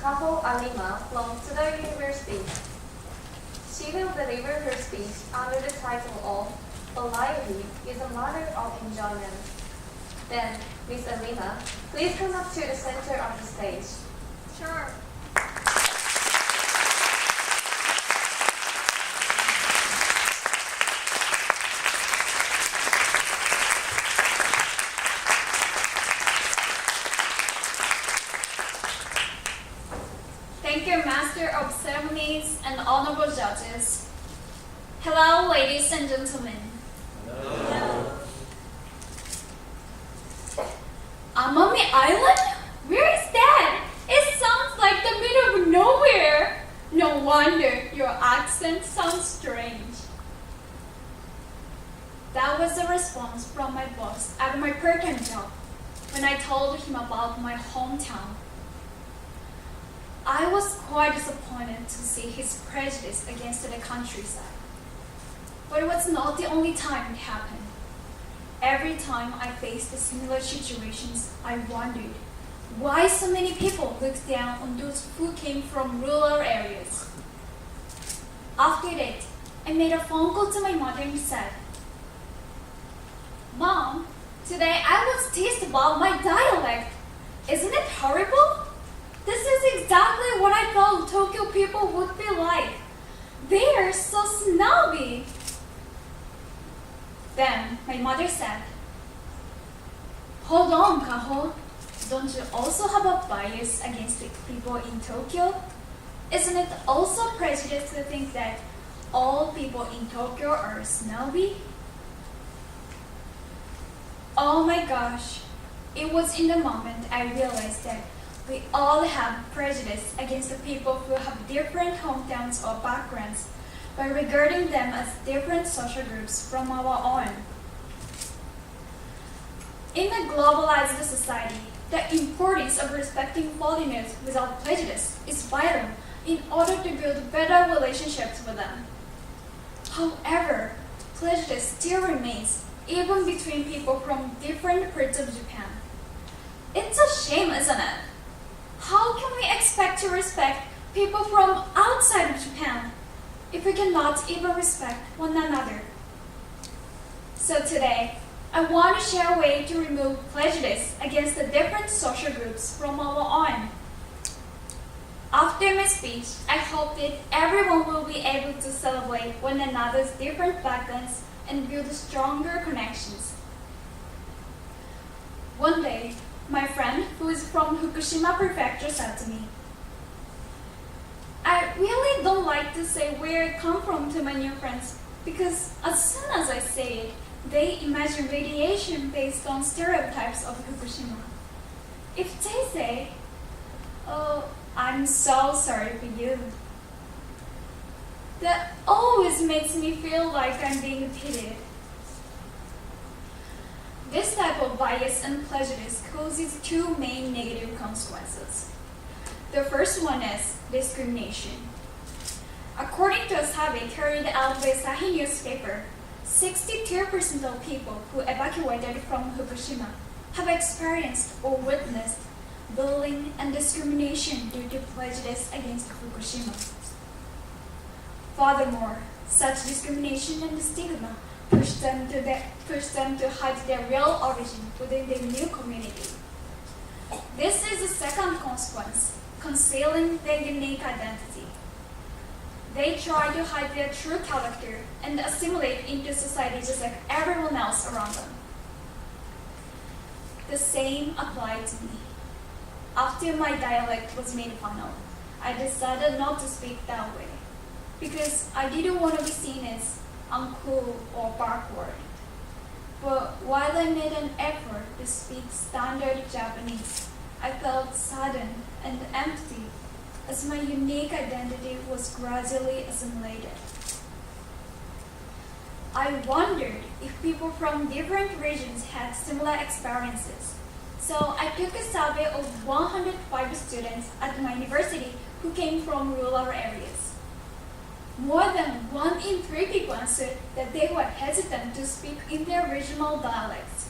Kaho Arima from Tsuda University. She will deliver her speech under the title of "Variety is a Matter of Enjoyment." Then, Ms. Arima, please come up to the center of the stage. Sure. Thank you, Master of Ceremonies and honorable judges. Hello, ladies and gentlemen. Hello. Amami Island? Where is that? It sounds like the middle of nowhere. No wonder your accent sounds strange. That was the response from my boss at my part-time job when I told him about my hometown. I was quite disappointed to see his prejudice against the countryside. But it was not the only time it happened. Every time I faced similar situations, I wondered why so many people looked down on those who came from rural areas. After that, I made a phone call to my mother and said, "Mom, today I was teased about my dialect. Isn't it horrible? This is exactly what I thought Tokyo people would be like. They are so snobby." Then my mother said, "Hold on, Kaho. Don't you also have a bias against the people in Tokyo? Isn't it also prejudice to think that all people in Tokyo are snobby?" Oh my gosh. It was in the moment I realized that we all have prejudice against the people who have different hometowns or backgrounds by regarding them as different social groups from our own. In a globalized society, the importance of respecting foreigners without prejudice is vital in order to build better relationships with them. However, prejudice still remains even between people from different parts of Japan. It's a shame, isn't it? How can we expect to respect people from outside of Japan if we cannot even respect one another? So today, I want to share a way to remove prejudice against the different social groups from our own. After my speech, I hope that everyone will be able to celebrate one another's different backgrounds and build stronger connections. One day, my friend who is from Fukushima Prefecture said to me, "I really don't like to say where I come from to my new friends because as soon as I say it, they imagine radiation based on stereotypes of Fukushima. If they say, 'Oh, I'm so sorry for you,' that always makes me feel like I'm being pitied." This type of bias and prejudice causes two main negative consequences. The first one is discrimination. According to a survey carried out by Asahi newspaper, 62% of people who evacuated from Fukushima have experienced or witnessed bullying and discrimination due to prejudice against Fukushima. Furthermore, such discrimination and stigma push them to hide their real origin within their new community. This is the second consequence, concealing their unique identity. They try to hide their true character and assimilate into society just like everyone else around them. The same applied to me. After my dialect was made fun of, I decided not to speak that way because I didn't want to be seen as uncool or backward. But while I made an effort to speak standard Japanese, I felt saddened and empty as my unique identity was gradually assimilated. I wondered if people from different regions had similar experiences. So I took a survey of 105 students at my university who came from rural areas. More than 1 in 3 people answered that they were hesitant to speak in their regional dialects.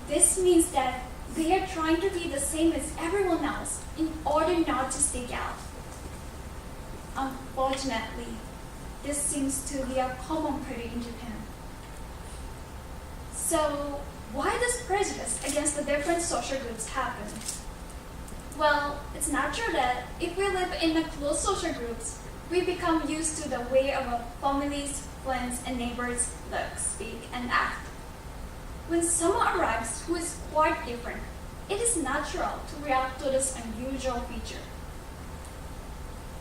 This means that they are trying to be the same as everyone else in order not to stick out. Unfortunately, this seems to be a common practice in Japan. So, why does prejudice against the different social groups happen? Well, it's natural that if we live in a close social groups, we become used to the way our families, friends, and neighbors look, speak, and act. When someone arrives who is quite different, it is natural to react to this unusual feature.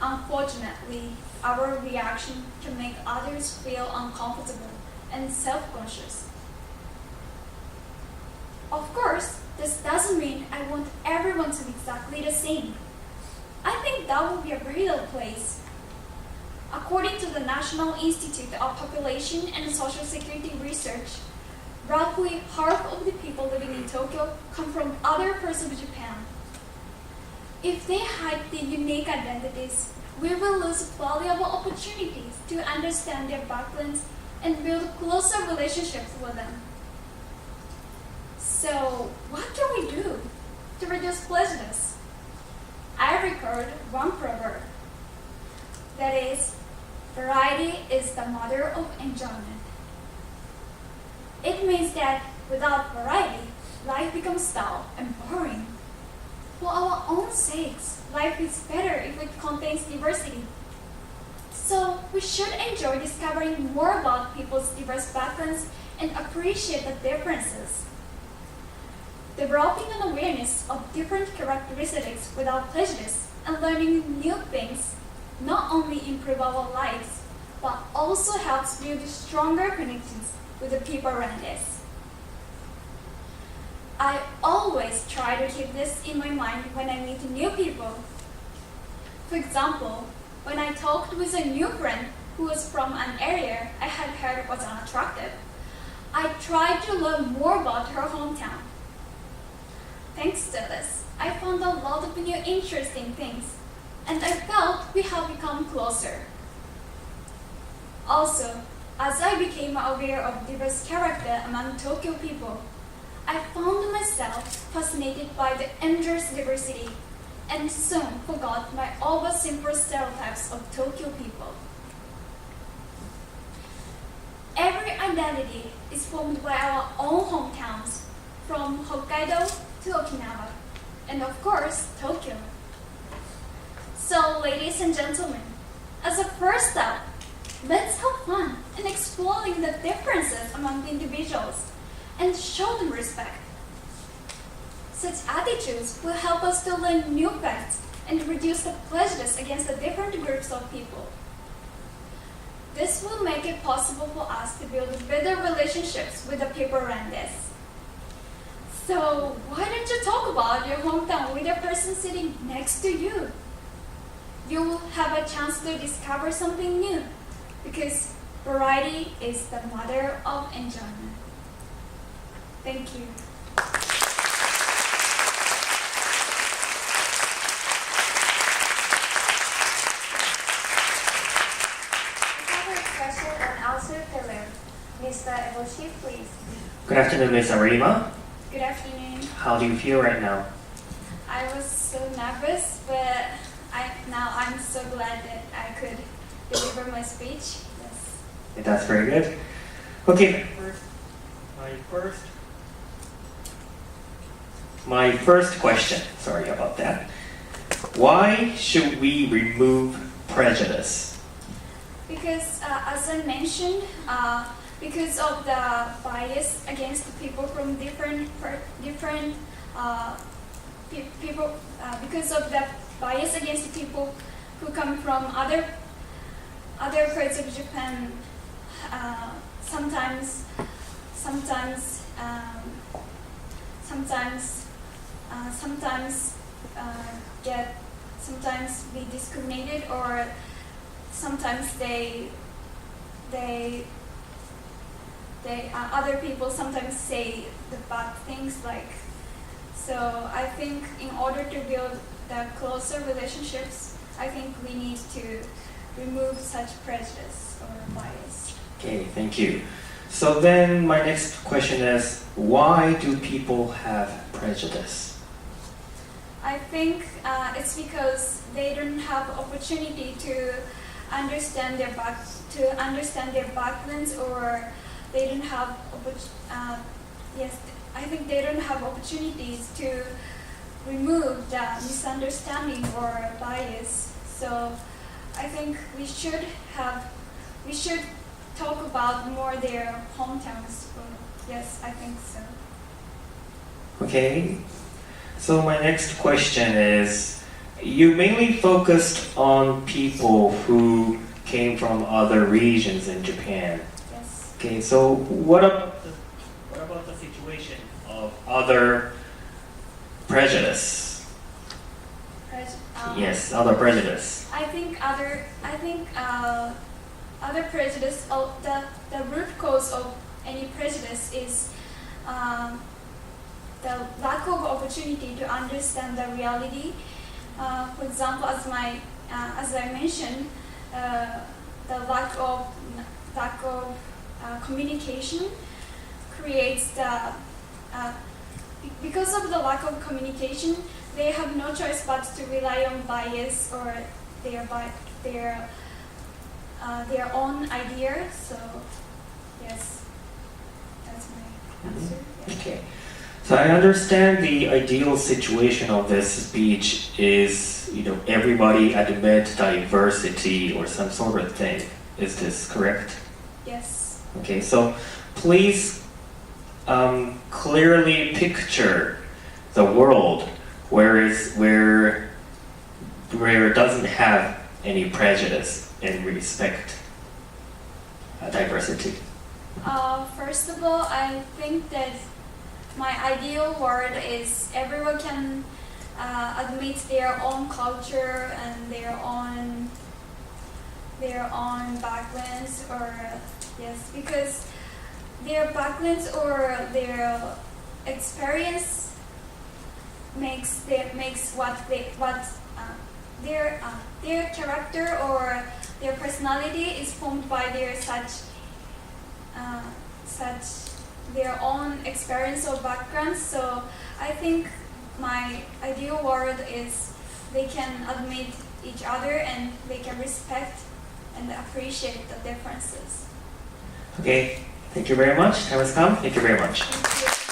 Unfortunately, our reaction can make others feel uncomfortable and self-conscious. Of course, this doesn't mean I want everyone to be exactly the same. I think that would be a very little place. According to the National Institute of Population and Social Security Research, roughly half of the people living in Tokyo come from other parts of Japan. If they hide their unique identities, we will lose valuable opportunities to understand their backgrounds and build closer relationships with them. So, what can we do to reduce prejudice? I recalled one proverb. That is, variety is the mother of enjoyment. It means that without variety, life becomes dull and boring. For our own sakes, life is better if it contains diversity. So, we should enjoy discovering more about people's diverse backgrounds and appreciate the differences. Developing an awareness of different characteristics without prejudice and learning new things not only improve our lives, but also helps build stronger connections with the people around us. I always try to keep this in my mind when I meet new people. For example, when I talked with a new friend who was from an area I had heard was unattractive, I tried to learn more about her hometown. Thanks to this, I found a lot of new interesting things, and I felt we have become closer. Also, as I became aware of diverse character among Tokyo people, I found myself fascinated by the endless diversity and soon forgot my over-simple stereotypes of Tokyo people. Every identity is formed by our own hometowns, from Hokkaido to Okinawa, and of course, Tokyo. So, ladies and gentlemen, as a first step, let's have fun in exploring the differences among individuals and show them respect. Such attitudes will help us to learn new facts and reduce the prejudice against the different groups of people. This will make it possible for us to build better relationships with the people around us. So, why don't you talk about your hometown with the person sitting next to you? You will have a chance to discover something new, because variety is the mother of enjoyment. Thank you. We have a question and answer pillar. Mr. Eboshi, please. Good afternoon, Ms. Arima. Good afternoon. How do you feel right now? I was so nervous, but now I'm so glad that I could deliver my speech. Yes. That's very good. Okay, my first question, sorry about that. Why should we remove prejudice? Because, as I mentioned, because of the bias against people from different people, because of the bias against people who come from other parts of Japan, sometimes be discriminated, or sometimes other people sometimes say the bad things like. So I think in order to build the closer relationships, I think we need to remove such prejudice or bias. Okay, thank you. So then my next question is, why do people have prejudice? I think it's because they don't have opportunity to understand their backgrounds, or they don't have I think they don't have opportunities to remove the misunderstanding or bias. So I think we should talk about more their hometowns. Yes, I think so. Okay, so my next question is, you mainly focused on people who came from other regions in Japan. Yes. Okay, so what about the situation of other prejudice? Yes, other prejudice. I think other prejudice. The root cause of any prejudice is the lack of opportunity to understand the reality. For example, as I mentioned, the lack of communication creates because of the lack of communication, they have no choice but to rely on bias or their own ideas. So yes, that's my answer. Yeah. Okay. So I understand the ideal situation of this speech is, everybody admit diversity or some sort of thing. Is this correct? Yes. Okay, so please clearly picture the world where it doesn't have any prejudice and respect diversity. First of all, I think that my ideal world is everyone can admit their own culture and their own backgrounds, or yes, because their backgrounds or their experience makes their character or their personality is formed by their their own experience or background. So I think my ideal world is they can admit each other and they can respect and appreciate the differences. Okay, thank you very much. Time has come. Thank you very much. Thank you.